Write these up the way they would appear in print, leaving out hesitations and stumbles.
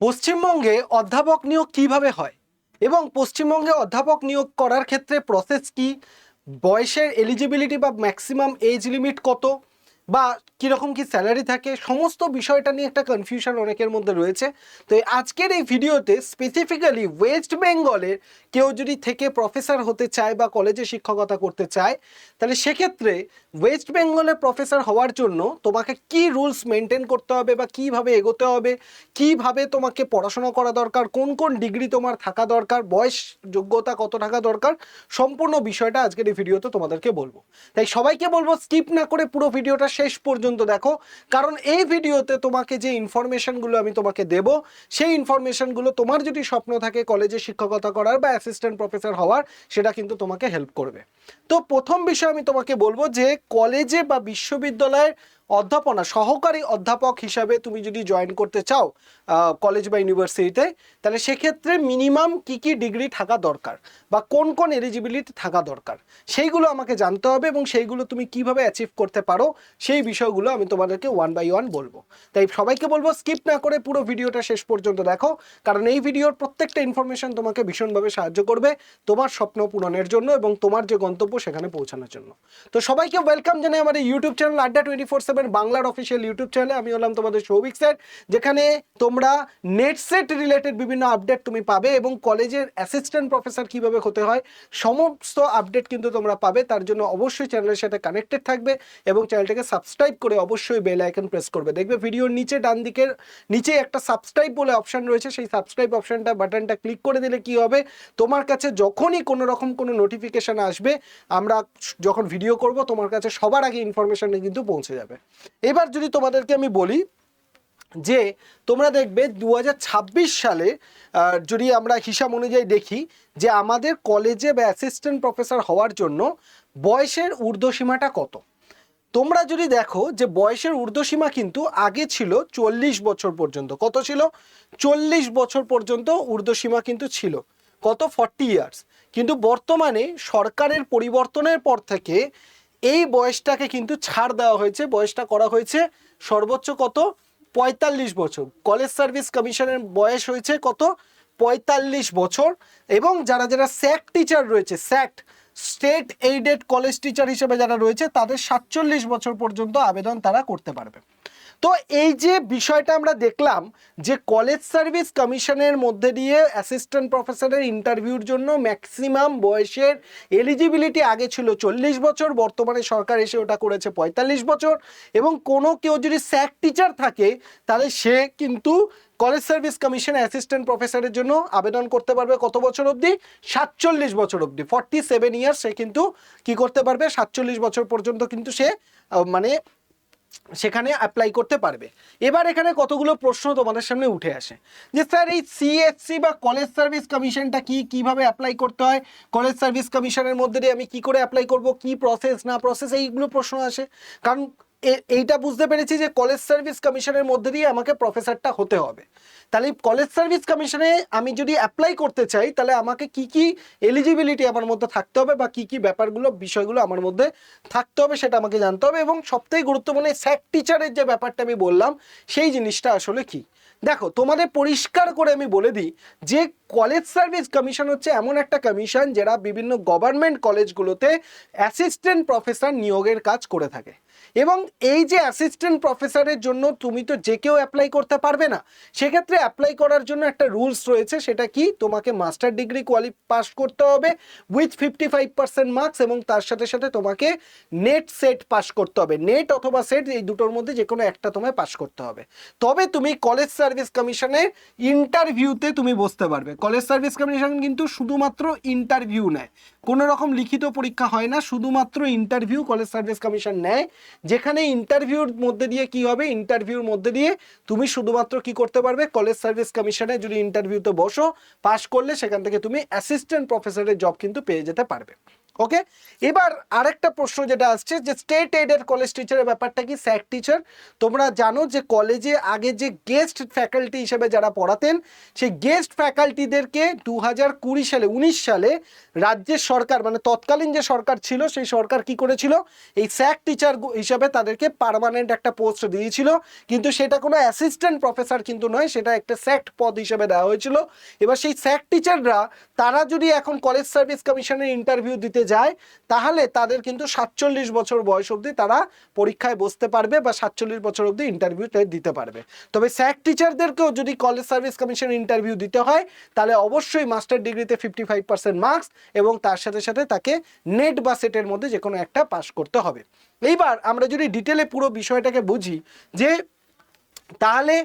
পশ্চিমবঙ্গে অধ্যাপক নিয়োগ কিভাবে হয় এবং পশ্চিমবঙ্গে অধ্যাপক নিয়োগ করার ক্ষেত্রে প্রসেস কি, বয়সের এলিজিবিলিটি বা ম্যাক্সিমাম এজ লিমিট কত, বা কীরকম কি স্যালারি থাকে, সমস্ত বিষয়টা নিয়ে একটা কনফিউশন অনেকের মধ্যে রয়েছে। তো আজকের এই ভিডিওতে স্পেসিফিক্যালি ওয়েস্ট বেঙ্গলের কেউ যদি থেকে প্রফেসর হতে চায় বা কলেজে শিক্ষকতা করতে চায়, তাহলে সেক্ষেত্রে ওয়েস্ট বেঙ্গলে প্রফেসর হওয়ার জন্য তোমাকে কি রুলস মেনটেন করতে হবে বা কিভাবে এগোতে হবে, কিভাবে তোমাকে পড়াশোনা করা দরকার, কোন কোন ডিগ্রি তোমার থাকা দরকার, বয়স যোগ্যতা কত থাকা দরকার, সম্পূর্ণ বিষয়টা আজকের এই ভিডিওতে তোমাদেরকে বলবো। তাই সবাইকে বলবো স্কিপ না করে পুরো ভিডিওটা শেষ পর্যন্ত দেখো, কারণ এই ভিডিওতে তোমাকে যে ইনফরমেশনগুলো আমি তোমাকে দেব, সেই ইনফরমেশনগুলো তোমার যদি স্বপ্ন থাকে কলেজে শিক্ষকতা করার বা অ্যাসিস্ট্যান্ট প্রফেসর হওয়ার, সেটা কিন্তু তোমাকে হেল্প করবে। তো প্রথম বিষয় আমি তোমাকে বলবো যে কলেজে বা বিশ্ববিদ্যালয়ের অধ্যাপনা সহকারী অধ্যাপক হিসাবে তুমি যদি জয়েন করতে চাও কলেজ বা ইউনিভার্সিটিতে, তাহলে সেক্ষেত্রে মিনিমাম কি কি ডিগ্রি থাকা দরকার বা কোন কোন এলিজিবিলিটি থাকা দরকার সেইগুলো আমাকে জানতে হবে, এবং সেইগুলো তুমি কিভাবে অ্যাচিভ করতে পারো সেই বিষয়গুলো আমি তোমাদেরকে ওয়ান বাই ওয়ান বলবো। তাই সবাইকে বলবো স্কিপ না করে পুরো ভিডিওটা শেষ পর্যন্ত দেখো, কারণ এই ভিডিওর প্রত্যেকটা ইনফরমেশন তোমাকে ভীষণভাবে সাহায্য করবে তোমার স্বপ্ন পূরণের জন্য এবং তোমার যে গন্তব্য সেখানে পৌঁছানোর জন্য। তো সবাইকে ওয়েলকাম জানাই আমার এই ইউটিউব চ্যানেল আড্ডা 24/7 বাংলার অফিসিয়াল ইউটিউব চ্যানেলে। আমি হলাম তোমাদের সৌভিক স্যার, যেখানে তোমরা নেট সেট রিলেটেড বিভিন্ন আপডেট তুমি পাবে এবং কলেজের অ্যাসিস্ট্যান্ট প্রফেসর কিভাবে হতে হয় সমস্ত আপডেট কিন্তু তোমরা পাবে। তার জন্য অবশ্যই চ্যানেলের সাথে কানেক্টেড থাকবে এবং চ্যানেলটাকে সাবস্ক্রাইব করে অবশ্যই বেল আইকন প্রেস করবে। দেখবে ভিডিওর নিচে ডান দিকের নিচে একটা সাবস্ক্রাইব বলে অপশন রয়েছে, সেই সাবস্ক্রাইব অপশনটা বাটনটা ক্লিক করে দিলে কি হবে, তোমার কাছে যখনই কোনো রকম কোনো নোটিফিকেশন আসবে, আমরা যখন ভিডিও করব তোমার কাছে সবার আগে ইনফরমেশনটা কিন্তু পৌঁছে যাবে। এবার যদি তোমাদেরকে আমি বলি যে তোমরা দেখবে 2026 সালে যদি আমরা হিসাব অনুযায়ী দেখি যে আমাদের কলেজে বা অ্যাসিস্ট্যান্ট প্রফেসর হওয়ার জন্য বয়সের ঊর্ধ্বসীমাটা কত। তোমরা যদি দেখো যে বয়সের ঊর্ধ্বসীমা কিন্তু আগে ছিল 40 বছর পর্যন্ত। কত ছিল? 40 বছর পর্যন্ত ঊর্ধ্বসীমা কিন্তু ছিল। কত? 40 ইয়ার্স। কিন্তু বর্তমানে সরকারের পরিবর্তনের পর থেকে এই বয়সটাকে কিন্তু ছাড় দেওয়া হয়েছে, বয়সটা করা হয়েছে সর্বোচ্চ কত? 45 বছর। কলেজ সার্ভিস কমিশনের বয়স হয়েছে কত? 45 বছর। এবং যারা যারা স্যাক টিচার রয়েছে, স্যাক স্টেট এইডেড কলেজ টিচার হিসেবে যারা রয়েছে, তাদের 47 বছর পর্যন্ত আবেদন তারা করতে পারবে। তো এই যে বিষয়টা আমরা দেখলাম যে কলেজ সার্ভিস কমিশনের মধ্যে দিয়ে অ্যাসিস্ট্যান্ট প্রফেসরের ইন্টারভিউর জন্য ম্যাক্সিমাম বয়সের এলিজিবিলিটি আগে ছিল 40 বছর, বর্তমানে সরকার এসে ওটা করেছে 45 বছর। এবং কোনো কেউ যদি স্যাক টিচার থাকে তাহলে সে কিন্তু কলেজ সার্ভিস কমিশনে অ্যাসিস্ট্যান্ট প্রফেসরের জন্য আবেদন করতে পারবে কত বছর অবধি? 47 বছর অবধি। 47 ইয়ার্স সে কিন্তু কি করতে পারবে? 47 বছর পর্যন্ত কিন্তু সে মানে সেখানে অ্যাপ্লাই করতে পারবে। এবার এখানে কতগুলো প্রশ্ন তোমাদের সামনে উঠে আসে যে স্যার এই সিএসসি বা কলেজ সার্ভিস কমিশনটা কি, কিভাবে অ্যাপ্লাই করতে হয়, কলেজ সার্ভিস কমিশনের মধ্যে দিয়ে আমি কি করে অ্যাপ্লাই করব, কি প্রসেস না প্রসেস, এইগুলো প্রশ্ন আসে। কারণ এইটা বুঝতে পেরেছি যে কলেজ সার্ভিস কমিশনের মধ্যে দিয়ে আমাকে প্রফেসরটা হতে হবে। তাহলে কলেজ সার্ভিস কমিশনে আমি যদি অ্যাপ্লাই করতে চাই তাহলে আমাকে কি কি এলিজিবিলিটি আমার মধ্যে থাকতে হবে বা কি কি ব্যাপারগুলো বিষয়গুলো আমার মধ্যে থাকতে হবে সেটা আমাকে জানতে হবে। এবং সবথেকে গুরুত্বপূর্ণ স্যাক টিচারের যে ব্যাপারটা আমি বললাম সেই জিনিসটা আসলে কি। দেখো তোমাদের পরিষ্কার করে আমি বলে দিই যে কলেজ সার্ভিস কমিশন হচ্ছে এমন একটা কমিশন যারা বিভিন্ন গভর্নমেন্ট কলেজগুলোতে অ্যাসিস্ট্যান্ট প্রফেসর নিয়োগের কাজ করে থাকে। এবং এই যে অ্যাসিস্ট্যান্ট প্রফেসরের জন্য তুমি তো যে কেউ অ্যাপ্লাই করতে পারবে না, সেক্ষেত্রে অ্যাপ্লাই করার জন্য একটা রুলস রয়েছে। সেটা কি? তোমাকে মাস্টার ডিগ্রি পাস করতে হবে উইথ 55% মার্কস, এবং তার সাথে সাথে তোমাকে নেট সেট পাস করতে হবে। নেট অথবা সেট এই দুটোর মধ্যে যে কোনো একটা তোমায় পাস করতে হবে, তবে তুমি কলেজ সার্ভিস কমিশনের ইন্টারভিউতে তুমি বসতে পারবে। কলেজ সার্ভিস কমিশন কিন্তু শুধুমাত্র ইন্টারভিউ নেয়, কোনো রকম লিখিত পরীক্ষা হয় না, শুধুমাত্র ইন্টারভিউ কলেজ সার্ভিস কমিশন নেয়। যেখানে ইন্টারভিউর মধ্যে দিয়ে কি হবে, ইন্টারভিউর মধ্যে দিয়ে তুমি শুধুমাত্র কি করতে পারবে, কলেজ সার্ভিস কমিশনে যদি ইন্টারভিউতে বসো, পাস করলে সেখান থেকে তুমি অ্যাসিস্ট্যান্ট প্রফেসরের জব কিন্তু পেয়ে যেতে পারবে। ওকে, এবার আরেকটা প্রশ্ন যেটা আসছে যে স্টেট এডেড কলেজ টিচারের ব্যাপারটা কি? স্যাক টিচার, তোমরা জানো যে কলেজে আগে যে গেস্ট ফ্যাকাল্টি হিসেবে যারা পড়াতেন সেই গেস্ট ফ্যাকাল্টিদেরকে 2020 সালে 19 সালে রাজ্যের সরকার মানে তৎকালীন যে সরকার ছিল সেই সরকার কি করেছিল, এই স্যাক টিচার হিসাবে তাদেরকে পার্মানেন্ট একটা পোস্ট দিয়েছিল, কিন্তু সেটা কোনো অ্যাসিস্ট্যান্ট প্রফেসর কিন্তু নয়, সেটা একটা স্যাক্ট পদ হিসেবে দেওয়া হয়েছিল। এবার সেই স্যাক টিচাররা তারা যদি এখন কলেজ সার্ভিস কমিশনের ইন্টারভিউ দিতে যায় তাহলে তাদের কিন্তু 47 বছর বয়স অবধি তারা পরীক্ষায় বসতে পারবে বা 47 বছর অবধি ইন্টারভিউতে দিতে পারবে। তবে স্যাক টিচারদেরকেও যদি কলেজ সার্ভিস কমিশনের ইন্টারভিউ দিতে হয় তাহলে অবশ্যই মাস্টার ডিগ্রিতে 55% মার্কস এবং তার সাথে সাথে তাকে নেট বা সেটের মধ্যে যে কোনো একটা পাস করতে হবে। এইবার আমরা যদি ডিটেলে পুরো বিষয়টাকে বুঝি যে তাহলে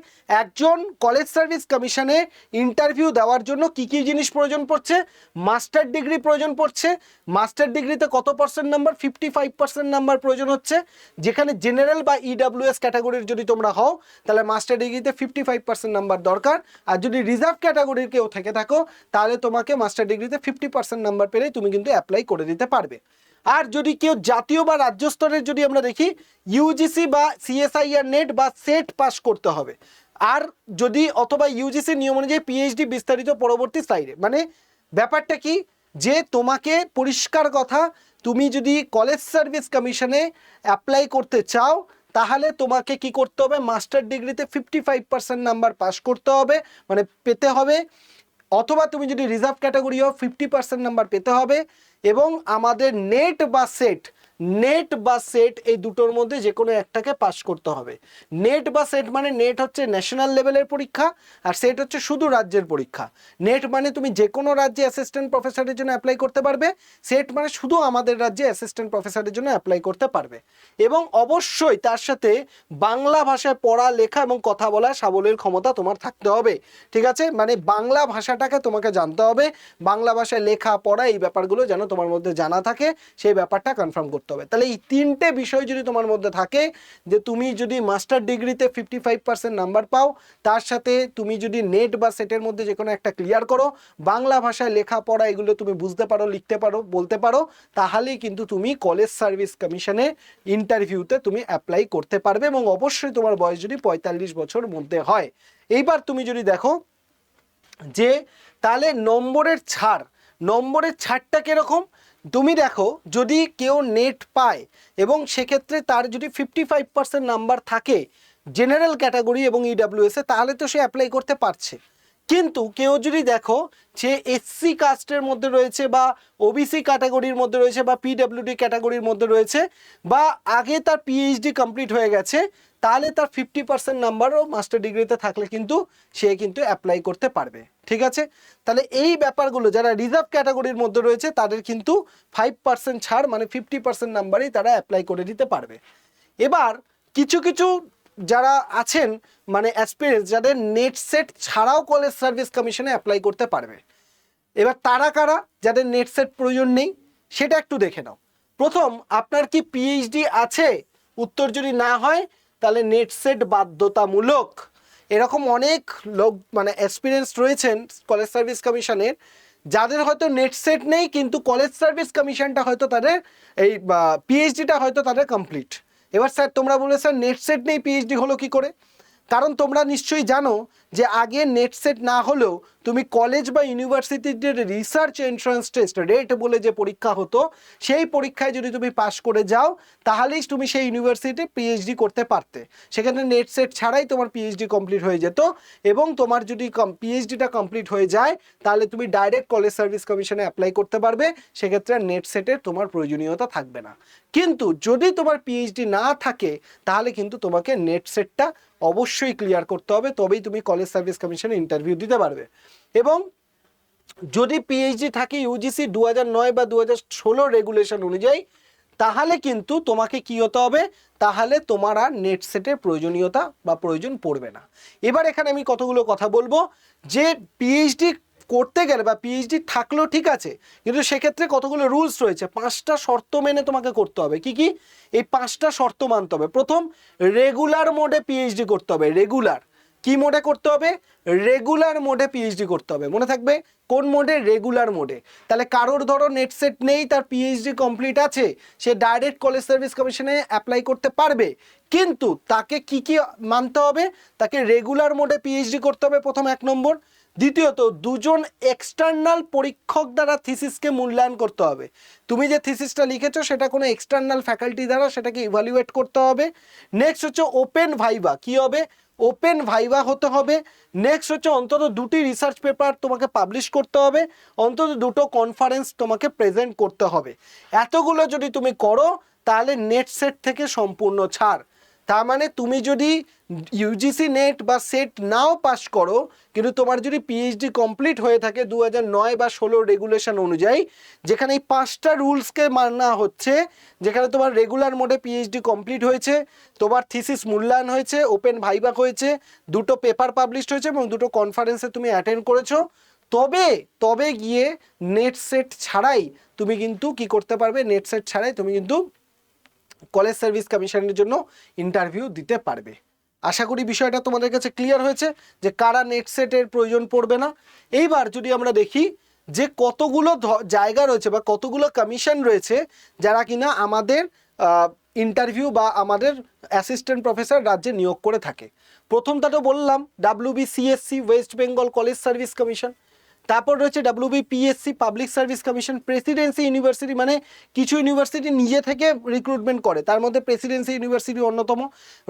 একজন কলেজ সার্ভিস কমিশনে ইন্টারভিউ দেওয়ার জন্য কি কি জিনিস প্রয়োজন পড়ছে, মাস্টার ডিগ্রি প্রয়োজন পড়ছে। মাস্টার ডিগ্রিতে কত পার্সেন্ট নাম্বার? 55% নাম্বার প্রয়োজন হচ্ছে। যেখানে জেনারেল বা ইডাব্লিউএস ক্যাটাগরির যদি তোমরা হও তাহলে মাস্টার ডিগ্রিতে 55% নাম্বার দরকার, আর যদি রিজার্ভ ক্যাটাগরির কেউ থেকে থাকো তাহলে তোমাকে মাস্টার ডিগ্রিতে 50% নাম্বার পেলেই তুমি কিন্তু অ্যাপ্লাই করে দিতে পারবে। আর যদি কেউ জাতীয় বা রাজ্য স্তরের যদি আমরা দেখি ইউজিসি বা সিএসআইআর নেট বা সেট পাস করতে হবে, আর যদি অথবা ইউজিসি নিয়ম অনুযায়ী পিএইচডি বিস্তারিত পরবর্তী স্লাইডে, মানে ব্যাপারটা কি যে তোমাকে পরিষ্কার কথা, তুমি যদি কলেজ সার্ভিস কমিশনে অ্যাপ্লাই করতে চাও তাহলে তোমাকে কি করতে হবে, মাস্টার ডিগ্রিতে 55% নাম্বার পাস করতে হবে মানে পেতে হবে, অথবা তুমি যদি রিজার্ভ ক্যাটাগরি হও 50% নাম্বার পেতে হবে, এবং আমাদের নেট বা সেট এই দুটোর মধ্যে যে কোনো একটাকে পাস করতে হবে। নেট বা সেট মানে নেট হচ্ছে ন্যাশনাল লেভেলের পরীক্ষা আর সেট হচ্ছে শুধু রাজ্যের পরীক্ষা। নেট মানে তুমি যে কোনো রাজ্যে অ্যাসিস্ট্যান্ট প্রফেসরের জন্য অ্যাপ্লাই করতে পারবে, সেট মানে শুধু আমাদের রাজ্যে অ্যাসিস্ট্যান্ট প্রফেসরের জন্য অ্যাপ্লাই করতে পারবে। এবং অবশ্যই তার সাথে বাংলা ভাষায় পড়া লেখা এবং কথা বলার সাবলীল ক্ষমতা তোমার থাকতে হবে, ঠিক আছে? মানে বাংলা ভাষাটাকে তোমাকে জানতে হবে, বাংলা ভাষায় লেখা পড়া এই ব্যাপারগুলো যেন তোমার মধ্যে জানা থাকে, সেই ব্যাপারটা কনফার্ম করতে হবে। তাহলে এই তিনটে বিষয় যদি তোমার মধ্যে থাকে, যে তুমি যদি মাস্টার ডিগ্রিতে 55% নাম্বার পাও, তার সাথে তুমি যদি নেট বা সেটের মধ্যে যে কোনো একটা ক্লিয়ার করো, বাংলা ভাষায় লেখা পড়া এগুলো তুমি বুঝতে পারো, লিখতে পারো, বলতে পারো, তাহলেই কিন্তু তুমি কলেজ সার্ভিস কমিশনে ইন্টারভিউতে তুমি অ্যাপ্লাই করতে পারবে, এবং অবশ্যই তোমার বয়স যদি 45 বছর মধ্যে হয়। এইবার তুমি যদি দেখো যে তাহলে নম্বরের ছাড়টা কিরকম, তুমি দেখো যদি কেউ নেট পায় এবং সেক্ষেত্রে তার যদি 55% নাম্বার থাকে জেনারেল ক্যাটাগরি এবং ইডাব্লিউএসে তাহলে তো সে অ্যাপ্লাই করতে পারছে। কিন্তু কেউ যদি দেখো যে এসসি কাস্টের মধ্যে রয়েছে বা ওবিসি ক্যাটাগরির মধ্যে রয়েছে বা পিডাব্লিউডি ক্যাটাগরির মধ্যে রয়েছে বা আগে তার পিএইচডি কমপ্লিট হয়ে গেছে, তাহলে তার 50% নাম্বারও মাস্টার ডিগ্রিতে থাকলে কিন্তু সে কিন্তু অ্যাপ্লাই করতে পারবে, ঠিক আছে? তাহলে এই ব্যাপারগুলো যারা রিজার্ভ ক্যাটাগরির মধ্যে রয়েছে তাদের কিন্তু 5% ছাড় মানে 50% নাম্বারেই তারা অ্যাপ্লাই করে দিতে পারবে। এবার কিছু কিছু যারা আছেন মানে অ্যাসপিরেন্টস যাদের নেট সেট ছাড়াও কলেজ সার্ভিস কমিশনে অ্যাপ্লাই করতে পারবে। এবার তারা কারা যাদের নেট সেট প্রয়োজন নেই সেটা একটু দেখে নাও। প্রথম, আপনার কি পিএইচডি আছে? উত্তর যদি না হয় তাহলে নেট সেট বাধ্যতামূলক। এরকম অনেক লোক মানে এক্সপিরিয়েন্স রয়েছেন কলেজ সার্ভিস কমিশনের যাদের হয়তো নেট সেট নেই কিন্তু কলেজ সার্ভিস কমিশনটা হয়তো তাদের এই পিএইচডিটা হয়তো তাদের কমপ্লিট। এবার স্যার তোমরা বলে স্যার নেট সেট নেই পিএইচডি হলো কি করে? কারণ তোমরা নিশ্চয়ই জানো যে আগে নেট সেট না হলেও তুমি কলেজ বা ইউনিভার্সিটির রিসার্চ এন্ট্রান্স টেস্ট রেট বলে যে পরীক্ষা হতো সেই পরীক্ষায় যদি তুমি পাশ করে যাও তাহলেই তুমি সেই ইউনিভার্সিটিতে পিএইচডি করতে পারতে। সেখানে নেট সেট ছাড়াই তোমার পিএইচডি কমপ্লিট হয়ে যেত, এবং তোমার যদি পিএইচডিটা কমপ্লিট হয়ে যায় তাহলে তুমি ডাইরেক্ট কলেজ সার্ভিস কমিশনে অ্যাপ্লাই করতে পারবে, সেক্ষেত্রে নেট সেটের তোমার প্রয়োজনীয়তা থাকবে না। কিন্তু যদি তোমার পিএইচডি না থাকে তাহলে কিন্তু তোমাকে নেট সেটটা অবশ্যই ক্লিয়ার করতে হবে, তবেই তুমি কলেজ সার্ভিস কমিশনে ইন্টারভিউ দিতে পারবে। এবং যদি পিএইচডি থাকে ইউজিসি 2009 বা 2016 রেগুলেশন অনুযায়ী তাহলে কিন্তু তোমাকে কি হতে হবে, তাহলে তোমার আর নেট সেটের প্রয়োজনীয়তা বা প্রয়োজন পড়বে না। এবার এখানে আমি কতগুলো কথা বলবো যে পিএইচডি করতে গেলে বা পিএইচডি থাকলেও ঠিক আছে, কিন্তু সেক্ষেত্রে কতগুলো রুলস রয়েছে, 5টা শর্ত মেনে তোমাকে করতে হবে। কি কি? এই 5টা শর্ত মানতে হবে। প্রথম, রেগুলার মোডে পিএইচডি করতে হবে। রেগুলার কি মোডে করতে হবে? রেগুলার মোডে পিএইচডি করতে হবে। মনে থাকবে কোন মোডে? রেগুলার মোডে। তাহলে কারোর ধরো নেট সেট নেই, তার পিএইচডি কমপ্লিট আছে, সে ডাইরেক্ট কলেজ সার্ভিস কমিশনে অ্যাপ্লাই করতে পারবে, কিন্তু তাকে কি কি মানতে হবে? তাকে রেগুলার মোডে পিএইচডি করতে হবে, প্রথম 1 নম্বর। দ্বিতীয়ত, দুজন এক্সটার্নাল পরীক্ষক দ্বারা থিসিসকে মূল্যায়ন করতে হবে। তুমি যে থিসিসটা লিখেছো সেটা কোনো এক্সটার্নাল ফ্যাকাল্টি দ্বারা সেটাকে ইভালুয়েট করতে হবে। নেক্সট হচ্ছে ওপেন ভাইভা। কি হবে? ওপেন ভাইভা হতে হবে। নেক্সট হচ্ছে অন্তত 2টি রিসার্চ পেপার তোমাকে পাবলিশ করতে হবে, অন্তত 2টো কনফারেন্স তোমাকে প্রেজেন্ট করতে হবে। এতগুলো যদি তুমি করো তাহলে নেট সেট থেকে সম্পূর্ণ ছাড়। তার মানে তুমি যদি ইউজিসি নেট বা সেট নাও পাস করো, কিন্তু তোমার যদি পিএইচডি কমপ্লিট হয়ে থাকে 2009 বা 16 রেগুলেশন অনুযায়ী, যেখানে এই 5টা রুলসকে মানা হচ্ছে, যেখানে তোমার রেগুলার মোডে পিএইচডি কমপ্লিট হয়েছে, তোমার থিসিস মূল্যায়ন হয়েছে, ওপেন ভাইভা হয়েছে, 2টো পেপার পাবলিশড হয়েছে এবং 2টো কনফারেন্সে তুমি অ্যাটেন্ড করেছো, তবে গিয়ে নেট সেট ছাড়াই তুমি কিন্তু কি করতে পারবে? নেট সেট ছাড়াই তুমি কিন্তু কলেজ সার্ভিস কমিশনের জন্য ইন্টারভিউ দিতে পারবে। আশা করি বিষয়টা তোমাদের কাছে ক্লিয়ার হয়েছে যে কারা নেট সেটের প্রয়োজন পড়বে না। এইবার যদি আমরা দেখি যে কতগুলো জায়গা রয়েছে বা কতগুলো কমিশন রয়েছে যারা কিনা আমাদের ইন্টারভিউ বা আমাদের অ্যাসিস্ট্যান্ট প্রফেসর রাজ্যে নিয়োগ করে থাকে। প্রথমটা তো বললাম WBCSC, West Bengal college service commission. তারপর রয়েছে WBPSC, public service commission. Presidency university, মানে কিছু ইউনিভার্সিটি নিজে থেকে রিক্রুটমেন্ট করে, তার মধ্যে প্রেসিডেন্সি ইউনিভার্সিটি অন্যতম,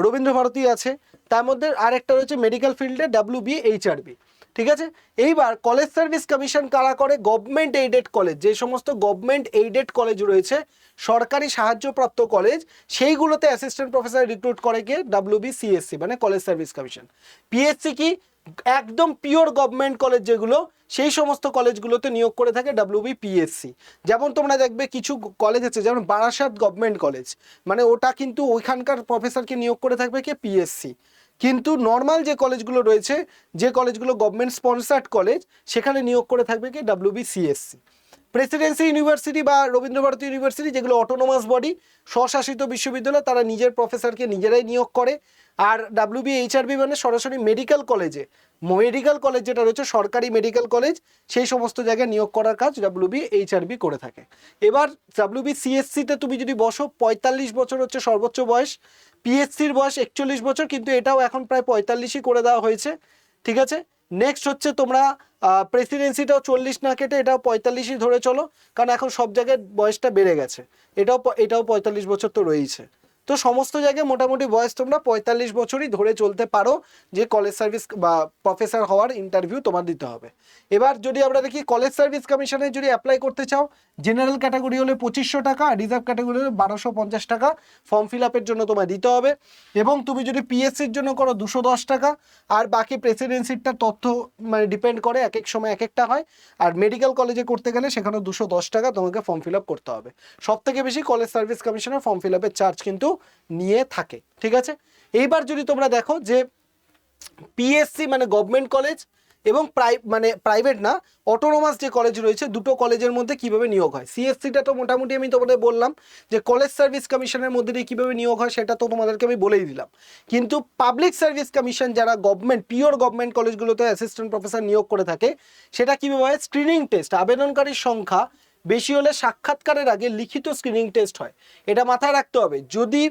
রবীন্দ্র ভারতী আছে। তার মধ্যে আরেকটা রয়েছে মেডিকেল ফিল্ডে WBHRB। ঠিক আছে, এইবার কলেজ সার্ভিস কমিশন কারা করে? গভর্নমেন্ট এইডেড কলেজ, যে সমস্ত গভর্নমেন্ট এইডেড কলেজ রয়েছে, সরকারি সাহায্যপ্রাপ্ত কলেজ, সেইগুলোতে অ্যাসিস্ট্যান্ট প্রফেসর রিক্রুট করে কে? WBCSC মানে কলেজ সার্ভিস কমিশন। পিএসসি কি? একদম পিওর গভর্নমেন্ট কলেজ যেগুলো, সেই সমস্ত কলেজগুলোতে নিয়োগ করে থাকে WBPSC। যেমন তোমরা দেখবে কিছু কলেজ আছে, যেমন বারাসাত গভর্নমেন্ট কলেজ, মানে ওটা কিন্তু ওইখানকার প্রফেসরকে নিয়োগ করে থাকবে কে? পিএসসি। কিন্তু নর্মাল যে কলেজগুলো রয়েছে, যে কলেজগুলো গভর্নমেন্ট স্পন্সার্ড কলেজ, সেখানে নিয়োগ করে থাকবে কে? WBCSC। প্রেসিডেন্সি ইউনিভার্সিটি বা রবীন্দ্র ভারতী ইউনিভার্সিটি, যেগুলো অটোনোমাস বডি, স্বশাসিত বিশ্ববিদ্যালয়, তারা নিজের প্রফেসরকে নিজেরাই নিয়োগ করে। আর WBHRB মানে সরাসরি মেডিকেল কলেজে, মেডিকেল কলেজ যেটা রয়েছে সরকারি মেডিকেল কলেজ, সেই সমস্ত জায়গায় নিয়োগ করার কাজ WBHRB করে থাকে। এবার WBCSC-তে তুমি যদি বসো, 45 বছর হচ্ছে সর্বোচ্চ বয়স। পিএসসির বয়স 41 বছর, কিন্তু এটাও এখন প্রায় 45ই করে দেওয়া হয়েছে। ঠিক আছে, নেক্সট হচ্ছে তোমরা প্রেসিডেন্সিটাও 40 না কেটে এটাও 45ই ধরে চলো, কারণ এখন সব জায়গায় বয়সটা বেড়ে গেছে। এটাও 45 বছর তো রয়েছে। তো সমস্ত জায়গায় মোটামুটি বয়স তোমরা 45 বছরই ধরে চলতে পারো যে কলেজ সার্ভিস বা প্রফেসর হওয়ার ইন্টারভিউ তোমার দিতে হবে। এবার যদি আমরা দেখি কলেজ সার্ভিস কমিশনে যদি অ্যাপ্লাই করতে চাও, জেনারেল ক্যাটাগরি হলে 2500 টাকা, রিজার্ভ ক্যাটাগরি হলে 1250 টাকা ফর্ম ফিল আপের জন্য তোমায় দিতে হবে। এবং তুমি যদি পিএসসির জন্য করো 210 টাকা। আর বাকি প্রেসিডেন্সিটা তথ্য মানে ডিপেন্ড করে, এক এক সময় এক একটা হয়। আর মেডিকেল কলেজে করতে গেলে সেখানে 210 টাকা তোমাকে ফর্ম ফিল আপ করতে হবে। সব থেকে বেশি কলেজ সার্ভিস কমিশনের ফর্ম ফিল আপের চার্জ কিন্তু নিয়ে থাকে। ঠিক আছে, এইবার যদি তোমরা দেখো যে পিএসসি মানে গভর্নমেন্ট কলেজ এবং প্রাইভেট না, অটোনোমাস যে কলেজ রয়েছে, দুটো কলেজের মধ্যে কিভাবে নিয়োগ হয়। সিএসসিটা তো মোটামুটি আমি তোমাদের বললাম যে কলেজ সার্ভিস কমিশনের মধ্যে দিয়ে কীভাবে নিয়োগ হয় সেটা তো তোমাদেরকে আমি বলেই দিলাম। কিন্তু পাবলিক সার্ভিস কমিশন যারা গভর্নমেন্ট পিওর গভর্নমেন্ট কলেজগুলোতে অ্যাসিস্ট্যান্ট প্রফেসর নিয়োগ করে থাকে, সেটা কীভাবে হয়? স্ক্রিনিং টেস্ট, আবেদনকারীর সংখ্যা বেশি হলে সাক্ষাৎকারের আগে লিখিত স্ক্রিনিং টেস্ট হয়। এটা মাথায় রাখতে হবে। যদি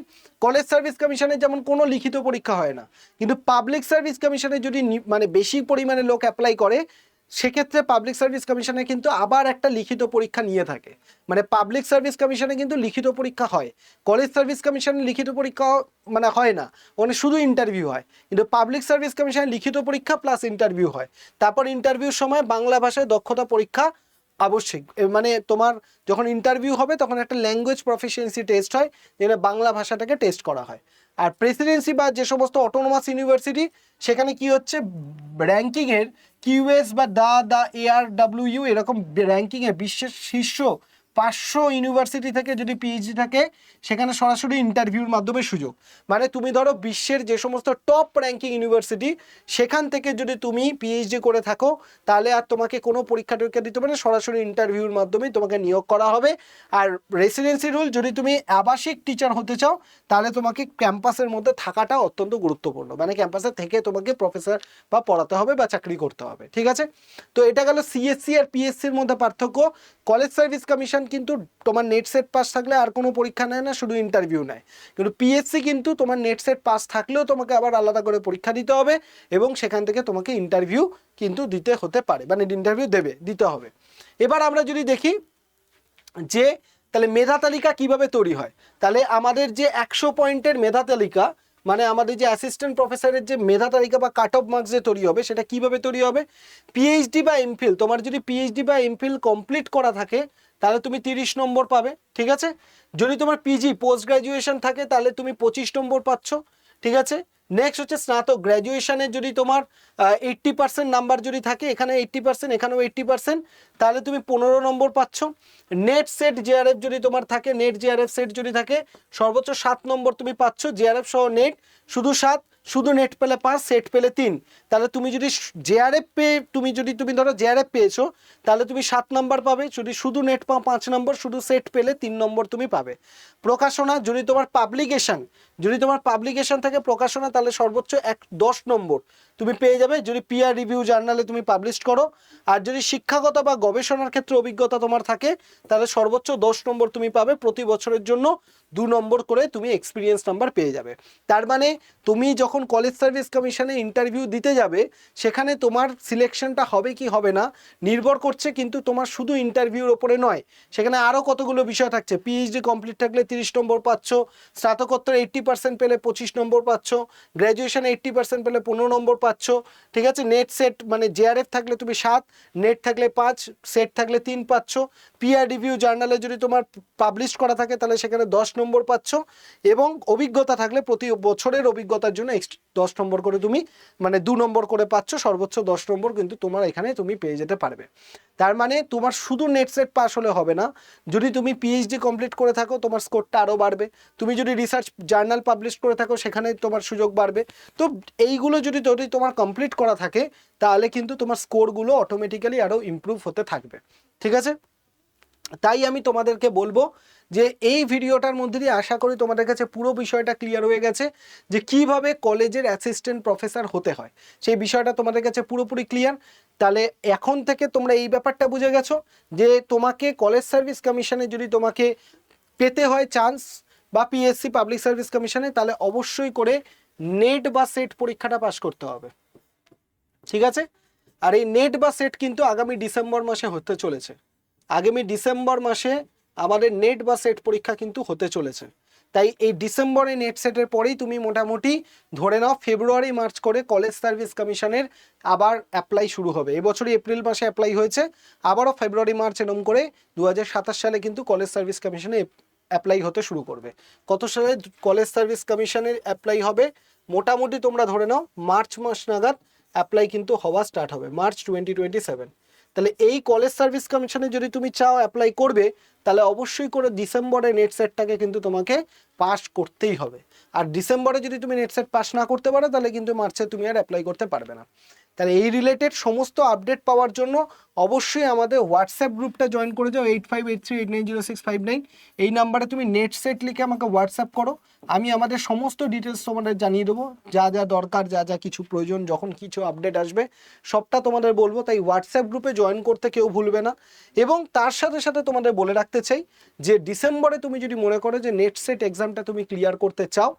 কলেজ সার্ভিস কমিশনের যেমন কোনো লিখিত পরীক্ষা হয় না, কিন্তু পাবলিক সার্ভিস কমিশনে যদি মানে বেশি পরিমাণে লোক অ্যাপ্লাই করে, সেক্ষেত্রে পাবলিক সার্ভিস কমিশনে কিন্তু আবার একটা লিখিত পরীক্ষা নিয়ে থাকে। মানে পাবলিক সার্ভিস কমিশনে কিন্তু লিখিত পরীক্ষা হয়, কলেজ সার্ভিস কমিশনে লিখিত পরীক্ষা মানে হয় না, ওখানে শুধু ইন্টারভিউ হয়। কিন্তু পাবলিক সার্ভিস কমিশনে লিখিত পরীক্ষা প্লাস ইন্টারভিউ হয়। তারপর ইন্টারভিউর সময় বাংলা ভাষায় দক্ষতা পরীক্ষা আবশ্যিক। মানে তোমার যখন ইন্টারভিউ হবে তখন একটা ল্যাঙ্গুয়েজ প্রফিসিয়েন্সি টেস্ট হয়, যেখানে বাংলা ভাষাটাকে টেস্ট করা হয়। আর প্রেসিডেন্সি বা যে সমস্ত অটোনোমাস ইউনিভার্সিটি, সেখানে কি হচ্ছে, র্যাঙ্কিংয়ের QS বা দ্য ARWU এরকম র্যাঙ্কিংয়ে বিশ্বের শীর্ষ 500 ইউনিভার্সিটি থেকে যদি পিএইচডি থাকে সেখানে সরাসরি ইন্টারভিউর মাধ্যমে সুযোগ। মানে তুমি ধরো বিশ্বের যে সমস্ত টপ র্যাঙ্কিং ইউনিভার্সিটি সেখান থেকে যদি তুমি পিএইচডি করে থাকো তাহলে আর তোমাকে কোনো পরীক্ষা টরীক্ষা দিতে পারে, সরাসরি ইন্টারভিউর মাধ্যমেই তোমাকে নিয়োগ করা হবে। আর রেসিডেন্সি রুল, যদি তুমি আবাসিক টিচার হতে চাও তাহলে তোমাকে ক্যাম্পাসের মধ্যে থাকাটা অত্যন্ত গুরুত্বপূর্ণ, মানে ক্যাম্পাসে থেকে তোমাকে প্রফেসর বা পড়াতে হবে বা চাকরি করতে হবে, ঠিক আছে। তো এটা গেল সিএসসি আর পিএসসির মধ্যে পার্থক্য। কলেজ সার্ভিস কমিশন কিন্তু তোমার নেট সেট পাস থাকলে আর কোনো পরীক্ষা নেয় না, শুধু ইন্টারভিউ নেয়। কিন্তু পিএসসি কিন্তু তোমার নেট সেট পাস থাকলেও তোমাকে আবার আলাদা করে পরীক্ষা দিতে হবে এবং সেখান থেকে তোমাকে ইন্টারভিউ কিন্তু দিতে হতে পারে, মানে ইন্টারভিউ দিতে হবে। এবার আমরা যদি দেখি যে তাহলে মেধা তালিকা কিভাবে তৈরি হয়, তাহলে আমাদের যে 100 পয়েন্টের মেধা তালিকা, মানে আমাদের যে অ্যাসিস্ট্যান্ট প্রফেসরের যে মেধা তালিকা বা কাট অফ মার্কস যে তৈরি হবে, সেটা কিভাবে তৈরি হবে? পিএইচডি বা এমফিল, তোমার যদি পিএইচডি বা এমফিল কমপ্লিট করা থাকে তাহলে তুমি 30 নম্বর পাবে, ঠিক আছে। যদি তোমার পিজি পোস্ট গ্র্যাজুয়েশন থাকে তাহলে তুমি 25 নম্বর পাচ্ছ, ঠিক আছে। নেক্সট হচ্ছে স্নাতক, গ্র্যাজুয়েশনের যদি তোমার 80% নাম্বার যদি থাকে, এখানে 80%, এখানেও 80%, তাহলে তুমি 15 নম্বর পাচ্ছ। নেট সেট জেআরএফ যদি তোমার থাকে, নেট জেআরএফ সেট যদি থাকে সর্বোচ্চ 7 নম্বর তুমি পাচ্ছ, জেআরএফ সহ নেট শুধু 7, শুধু নেট পেলে 5, সেট পেলে 3। তাহলে তুমি যদি জেআরএফ পেয়ে তুমি ধরো জেআরএফ পেয়েছো তাহলে তুমি 7 নম্বর পাবে, যদি শুধু নেট পাও 5 নম্বর, শুধু সেট পেলে 3 নম্বর তুমি পাবে। প্রকাশনা, যদি তোমার পাবলিকেশন থাকে প্রকাশনা, তাহলে সর্বোচ্চ 10 নম্বর তুমি পেয়ে যাবে যদি পিয়ার রিভিউ জার্নালে তুমি পাবলিশ করো। আর যদি শিক্ষাগত বা গবেষণার ক্ষেত্রে অভিজ্ঞতা তোমার থাকে তাহলে সর্বোচ্চ 10 নম্বর তুমি পাবে, প্রতি বছরের জন্য 2 নম্বর করে তুমি এক্সপিরিয়েন্স নাম্বার পেয়ে যাবে। তার মানে তুমি যখন কলেজ সার্ভিস কমিশনে ইন্টারভিউ দিতে যাবে সেখানে তোমার সিলেকশনটা হবে কি হবে না নির্ভর করছে কিন্তু তোমার শুধু ইন্টারভিউর ওপরে নয়, সেখানে আরও কতগুলো বিষয় থাকছে। পিএইচডি কমপ্লিট থাকলে 30 নম্বর পাচ্ছ, স্নাতকোত্তর 80% পেলে 25 নম্বর পাচ্ছ, গ্র্যাজুয়েশনে 80% পেলে 15 নম্বর পাচ্ছ, ঠিক আছে। নেট সেট মানে জেআরএফ থাকলে তুমি 7, নেট থাকলে 5, সেট থাকলে 3 পাচ্ছ। পিয়ার রিভিউ জার্নালে যদি তোমার পাবলিশ করা থাকে তাহলে সেখানে 10 নম্বর পাচ্ছ, এবং অভিজ্ঞতা থাকলে প্রতি বছরের অভিজ্ঞতার জন্য 10 নম্বর করে তুমি মানে 2 নম্বর করে পাচ্ছ, সর্বোচ্চ 10 নম্বর কিন্তু তোমার এখানে তুমি পেয়ে যেতে পারবে। তার মানে তোমার শুধু নেট সেট পাস হলে হবে না, যদি তুমি পিএইচডি কমপ্লিট করে থাকো তোমার স্কোরটা আরও বাড়বে, তুমি যদি রিসার্চ জার্নাল পাবলিশ করে থাকো সেখানে তোমার সুযোগ বাড়বে। তো এইগুলো যদি তোমার কমপ্লিট করা থাকে তাহলে কিন্তু তোমার স্কোরগুলো অটোমেটিক্যালি আরও ইমপ্রুভ হতে থাকবে, ঠিক আছে। তাই আমি তোমাদেরকে বলবো যে এই ভিডিওটার মধ্যে দিয়ে আশা করি তোমাদের কাছে পুরো বিষয়টা ক্লিয়ার হয়ে গেছে যে কিভাবে কলেজের অ্যাসিস্ট্যান্ট প্রফেসর হতে হয়, সেই বিষয়টা তোমাদের কাছে পুরোপুরি ক্লিয়ার। তাহলে এখন থেকে তোমরা এই ব্যাপারটা বুঝে গেছো যে তোমাকে কলেজ সার্ভিস কমিশনে যদি তোমাকে পেতে হয় চান্স বা পিএসসি পাবলিক সার্ভিস কমিশনে, তাহলে অবশ্যই করে নেট বা সেট পরীক্ষাটা পাস করতে হবে, ঠিক আছে। আর এই নেট বা সেট কিন্তু আগামী ডিসেম্বর মাসে হতে চলেছে, আগামী ডিসেম্বর মাসে আমাদের নেট বা সেট পরীক্ষা কিন্তু হতে চলেছে। তাই এই ডিসেম্বরে নেট সেটের পরেই তুমি মোটামুটি ধরে নাও ফেব্রুয়ারি মার্চ করে কলেজ সার্ভিস কমিশনের আবার অ্যাপ্লাই শুরু হবে। এবছরই এপ্রিল মাসে অ্যাপ্লাই হয়েছে, আবারও ফেব্রুয়ারি মার্চ এরকম করে 2027 সালে কিন্তু কলেজ সার্ভিস কমিশনে অ্যাপ্লাই হতে শুরু করবে। কত সালে কলেজ সার্ভিস কমিশনের অ্যাপ্লাই হবে? মোটামুটি তোমরা ধরে নাও মার্চ মাস নাগাদ অ্যাপ্লাই কিন্তু হওয়া স্টার্ট হবে, মার্চ 2027। তাহলে এই কলেজ সার্ভিস কমিশনে যদি তুমি চাও অ্যাপ্লাই করবে তাহলে অবশ্যই করে ডিসেম্বরে নেট সেটটাকে কিন্তু তোমাকে পাস করতেই হবে। আর ডিসেম্বরে যদি তুমি নেট সেট পাস না করতে পারো তাহলে কিন্তু মার্চে তুমি আর অ্যাপ্লাই করতে পারবে না। তাহলে এই রিলেটেড সমস্ত আপডেট পাওয়ার জন্য অবশ্যই আমাদের হোয়াটসঅ্যাপ গ্রুপটা জয়েন করে যাও 8583890659। এই নাম্বারে তুমি নেট সেট লিখে আমাকে হোয়াটসঅ্যাপ করো, আমি আমাদের সমস্ত ডিটেলস তোমাদের জানিয়ে দেবো, যা যা দরকার যা যা কিছু প্রয়োজন, যখন কিছু আপডেট আসবে সবটা তোমাদের বলবো। তাই হোয়াটসঅ্যাপ গ্রুপে জয়েন করতে কেউ ভুলবে না। এবং তার সাথে সাথে তোমাদের বলে রাখতে চাই যে ডিসেম্বরে তুমি যদি মনে করো যে নেট সেট এক্সামটা তুমি ক্লিয়ার করতে চাও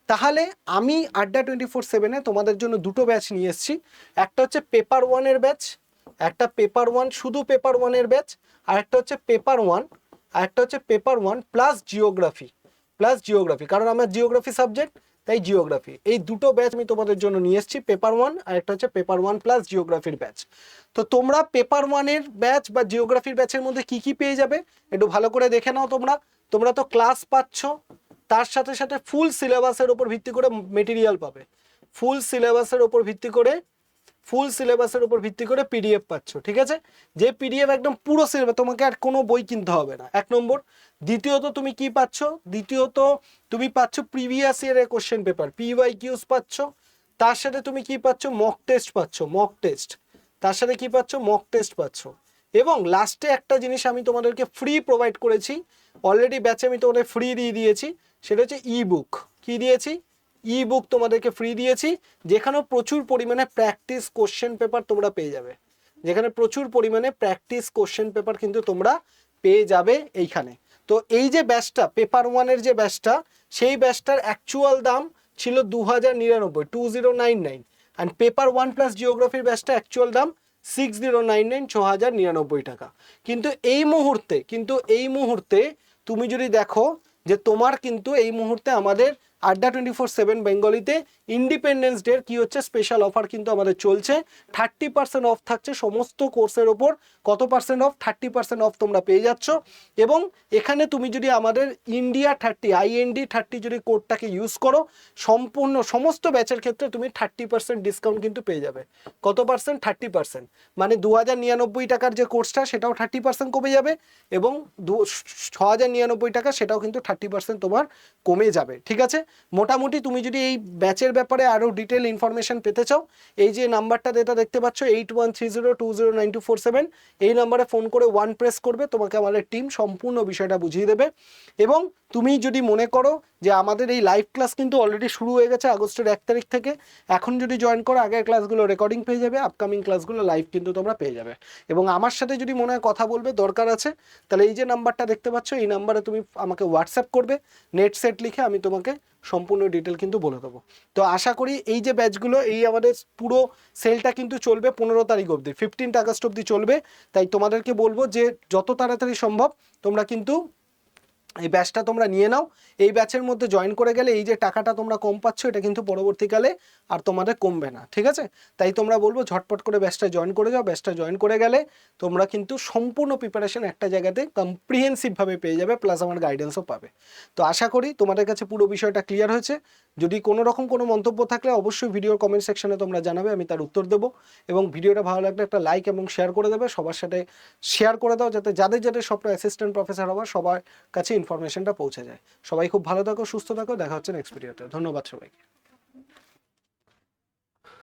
তাহলে আমি আড্ডা 24/7-এ তোমাদের জন্য দুটো ব্যাচ নিয়ে এসেছি। একটা হচ্ছে পেপার 1-এর ব্যাচ, একটা পেপার 1 শুধু পেপার 1-এর ব্যাচ, আর একটা হচ্ছে পেপার 1, আর একটা হচ্ছে পেপার 1 প্লাস জিওগ্রাফি, কারণ আমার জিওগ্রাফি সাবজেক্ট তাই জিওগ্রাফি। এই দুটো ব্যাচ আমি তোমাদের জন্য নিয়ে এসেছি, পেপার 1 আর একটা হচ্ছে পেপার 1 প্লাস জিওগ্রাফির ব্যাচ। তো তোমরা পেপার 1-এর ব্যাচ বা জিওগ্রাফির ব্যাচের মধ্যে কি কি পেয়ে যাবে একটু ভালো করে দেখে নাও। তোমরা তো ক্লাস পাচ্ছ, তার সাথে সাথে ফুল সিলেবাসের উপর ভিত্তি করে মেটেরিয়াল পাবে, ফুল সিলেবাসের উপর ভিত্তি করে ফুল সিলেবাসের উপর ভিত্তি করে পিডিএফ পাচ্ছ, ঠিক আছে? যে পিডিএফ একদম পুরো সিলেবাস, তোমাকে আর কোনো বই কিনতে হবে না, 1 নম্বর। দ্বিতীয়ত তুমি কি পাচ্ছ? দ্বিতীয়ত তুমি পাচ্ছ প্রিভিয়াস ইয়ারের কোশ্চেন পেপার, PYQs পাচ্ছ। তার সাথে তুমি কি পাচ্ছ? মক টেস্ট পাচ্ছ, মক টেস্ট। তার সাথে কি পাচ্ছ? মক টেস্ট পাচ্ছ। এবং লাস্টে একটা জিনিস আমি তোমাদেরকে ফ্রি প্রোভাইড করেছি, অলরেডি ব্যাচে আমি তোমাদের ফ্রি দিয়ে দিয়েছি, সেটা হচ্ছে ই বুক। কি দিয়েছি? ই বুক তোমাদেরকে ফ্রি দিয়েছি, যেখানেও প্রচুর পরিমাণে প্র্যাকটিস কোশ্চেন পেপার তোমরা পেয়ে যাবে, যেখানে প্রচুর পরিমাণে প্র্যাকটিস কোশ্চেন পেপার কিন্তু তোমরা পেয়ে যাবে এইখানে। তো এই যে ব্যাচটা, পেপার 1-এর যে ব্যাচটা, সেই ব্যাচটার অ্যাকচুয়াল দাম ছিল 2099, 2099। অ্যান্ড পেপার 1+ জিওগ্রাফির ব্যাচটা অ্যাকচুয়াল দাম 6099, 6099 টাকা। কিন্তু এই মুহূর্তে তুমি যদি দেখো যে তোমার কিন্তু এই মুহূর্তে আমাদের আড্ডা 24/7 বেঙ্গলিতে ইন্ডিপেন্ডেন্স ডের কি হচ্ছে স্পেশাল অফার কিন্তু আমাদের চলছে। 30% অফ থাকছে সমস্ত কোর্সের ওপর। কত পার্সেন্ট অফ? 30% অফ তোমরা পেয়ে যাচ্ছ। এবং এখানে তুমি যদি আমাদের ইন্ডিয়া 30, IND30 যদি কোডটাকে ইউজ করো, সম্পূর্ণ সমস্ত ব্যাচের ক্ষেত্রে তুমি 30% ডিসকাউন্ট কিন্তু পেয়ে যাবে। কত পার্সেন্ট? 30%। মানে 2099 টাকার যে কোর্সটা সেটাও 30% কমে যাবে, এবং 6099 টাকা সেটাও কিন্তু 30% তোমার কমে যাবে, ঠিক আছে? মোটামুটি তুমি যদি এই ব্যাচের ব্যাপারে আরও ডিটেল ইনফরমেশন পেতে চাও, এই যে নাম্বারটা যেটা দেখতে পাচ্ছ 8130209247, এই নাম্বারে ফোন করে 1 প্রেস করবে, তোমাকে আমাদের টিম সম্পূর্ণ বিষয়টা বুঝিয়ে দেবে। এবং তুমি যদি মনে করো যে আমাদের এই লাইভ ক্লাস কিন্তু অলরেডি শুরু হয়ে গেছে আগস্টের 1 তারিখ থেকে, এখন যদি জয়েন করো আগের ক্লাসগুলো রেকর্ডিং পেয়ে যাবে, আপকামিং ক্লাসগুলো লাইভ কিন্তু তোমরা পেয়ে যাবে। এবং আমার সাথে যদি মনে হয় কথা বলবে, দরকার আছে, তাহলে এই যে নাম্বারটা দেখতে পাচ্ছ এই নাম্বারে তুমি আমাকে হোয়াটসঅ্যাপ করবে, নেট সেট লিখে আমি তোমাকে সম্পূর্ণ ডিটেল কিন্তু বলে দেবো। তো আশা করি এই যে ব্যাচগুলো, এই আমাদের পুরো সেলটা কিন্তু চলবে 15 তারিখ অবধি, 15 আগস্ট অবধি চলবে। তাই তোমাদেরকে বলবো যে যত তাড়াতাড়ি সম্ভব তোমরা কিন্তু এই ব্যাচটা তোমরা নিয়ে নাও। এই ব্যাচের মধ্যে জয়েন করে গেলে এই যে টাকাটা তোমরা কম পাচ্ছ, এটা কিন্তু পরবর্তীকালে আর তোমাদের কমবে না, ঠিক আছে? তাই তোমরা বলবো ঝটপট করে ব্যাচটা জয়েন করে যাও। ব্যাচটা জয়েন করে গেলে তোমরা কিন্তু সম্পূর্ণ প্রিপারেশন একটা জায়গাতে কম্প্রিহেন্সিভভাবে পেয়ে যাবে, প্লাস আমার গাইডেন্সও পাবে। তো আশা করি তোমাদের কাছে পুরো বিষয়টা ক্লিয়ার হয়েছে। যদি কোনো রকম কোনো মন্তব্য থাকলে অবশ্যই ভিডিওর কমেন্ট সেকশনে তোমরা জানাবে, আমি তার উত্তর দেবো। এবং ভিডিওটা ভালো লাগলে একটা লাইক এবং শেয়ার করে দেবে, সবার সাথে শেয়ার করে দাও, যাতে যাদের স্বপ্ন অ্যাসিস্ট্যান্ট প্রফেসর হওয়ার সবার কাছে ইনফরমেশনটা পৌঁছে যায়। সবাই খুব ভালো থাকো, সুস্থ থাকো, দেখা হচ্ছে নেক্সট ভিডিওতে। ধন্যবাদ সবাইকে।